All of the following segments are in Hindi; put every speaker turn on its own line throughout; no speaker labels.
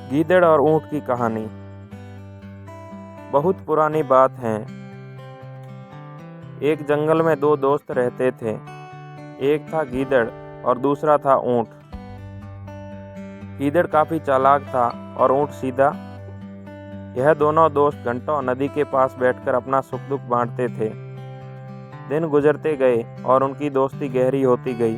गीदड़ और ऊंट की कहानी। बहुत पुरानी बात है। एक जंगल में दो दोस्त रहते थे। एक था गीदड़ और दूसरा था ऊंट। गीदड़ काफी चालाक था और ऊंट सीधा। यह दोनों दोस्त घंटों नदी के पास बैठकर अपना सुख दुख बांटते थे। दिन गुजरते गए और उनकी दोस्ती गहरी होती गई।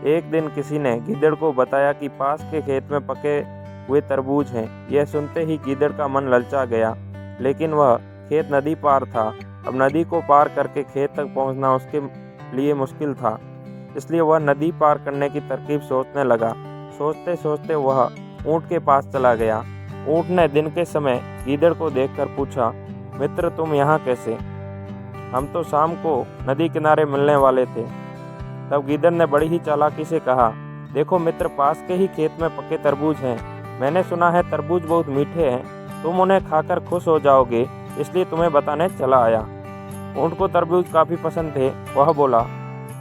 एक दिन किसी ने गीदड़ को बताया कि पास के खेत में पके हुए तरबूज हैं। यह सुनते ही गीदड़ का मन ललचा गया, लेकिन वह खेत नदी पार था। अब नदी को पार करके खेत तक पहुंचना उसके लिए मुश्किल था, इसलिए वह नदी पार करने की तरकीब सोचने लगा। सोचते सोचते वह ऊंट के पास चला गया। ऊंट ने दिन के समय गीदड़ को देखकर पूछा, मित्र तुम यहाँ कैसे? हम तो शाम को नदी किनारे मिलने वाले थे। तब गीदड़ ने बड़ी ही चालाकी से कहा, देखो मित्र, पास के ही खेत में पके तरबूज हैं। मैंने सुना है तरबूज बहुत मीठे हैं, तुम उन्हें खाकर खुश हो जाओगे, इसलिए तुम्हें बताने चला आया। ऊंट को तरबूज काफ़ी पसंद थे। वह बोला,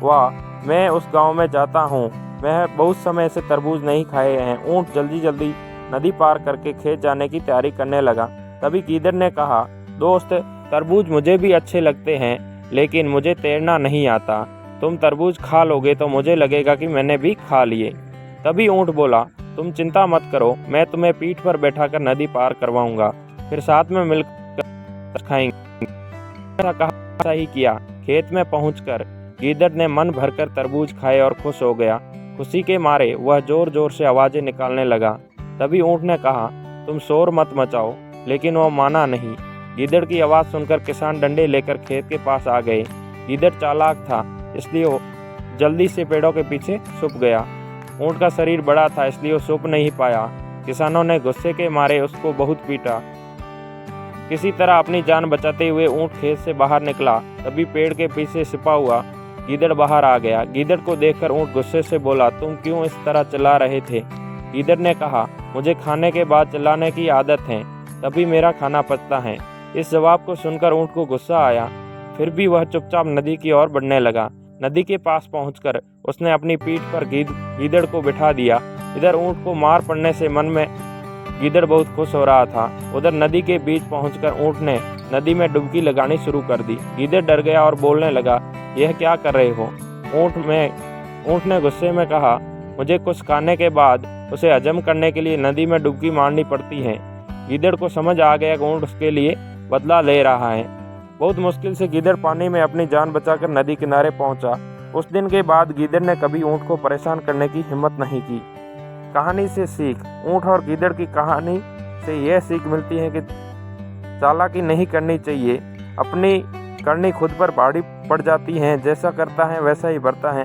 वाह, मैं उस गांव में जाता हूँ, मैं बहुत समय से तरबूज नहीं खाए हैं। ऊंट जल्दी जल्दी नदी पार करके खेत जाने की तैयारी करने लगा। तभी गीदड़ ने कहा, दोस्त, तरबूज मुझे भी अच्छे लगते हैं, लेकिन मुझे तैरना नहीं आता। तुम तरबूज खा लोगे तो मुझे लगेगा कि मैंने भी खा लिए। तभी ऊंट बोला, तुम चिंता मत करो, मैं तुम्हें पीठ पर बैठाकर नदी पार करवाऊंगा, फिर साथ में मिलकर खाएंगे। ऐसा कहा, ऐसा ही किया। खेत में पहुंचकर गीदड़ ने मन भरकर तरबूज खाए और खुश हो गया। खुशी के मारे वह जोर जोर से आवाजें निकालने लगा। तभी ऊंट ने कहा, तुम शोर मत मचाओ, लेकिन वह माना नहीं। गीदड़ की आवाज़ सुनकर किसान डंडे लेकर खेत के पास आ गए। गीदड़ चालाक था, इसलिए वो जल्दी से पेड़ों के पीछे छुप गया। ऊंट का शरीर बड़ा था, इसलिए वो छुप नहीं पाया। किसानों ने गुस्से के मारे उसको बहुत पीटा। किसी तरह अपनी जान बचाते हुए ऊंट खेत से बाहर निकला। तभी पेड़ के पीछे छिपा हुआ गीदड़ बाहर आ गया। गीदड़ को देखकर ऊंट गुस्से से बोला, तुम क्यों इस तरह चिल्ला रहे थे? गीदड़ ने कहा, मुझे खाने के बाद चिल्लाने की आदत है, तभी मेरा खाना पचता है। इस जवाब को सुनकर ऊंट को गुस्सा आया, फिर भी वह चुपचाप नदी की ओर बढ़ने लगा। नदी के पास पहुंचकर उसने अपनी पीठ पर गीदड़ को बिठा दिया। इधर ऊंट को मार पड़ने से मन में गीदड़ बहुत खुश हो रहा था। उधर नदी के बीच पहुंचकर ऊंट ने नदी में डुबकी लगानी शुरू कर दी। गीदड़ डर गया और बोलने लगा, यह क्या कर रहे हो? ऊंट ने गुस्से में कहा, मुझे कुछ खाने के बाद उसे हजम करने के लिए नदी में डुबकी मारनी पड़ती है। गीदड़ को समझ आ गया कि ऊंट उसके लिए बदला ले रहा है। बहुत मुश्किल से गीदड़ पानी में अपनी जान बचाकर नदी किनारे पहुंचा। उस दिन के बाद गीदड़ ने कभी ऊंट को परेशान करने की हिम्मत नहीं की। कहानी से सीख। ऊंट और गीदड़ की कहानी से यह सीख मिलती है कि चालाकी नहीं करनी चाहिए। अपनी करनी खुद पर भारी पड़ जाती है। जैसा करता है वैसा ही बढ़ता है।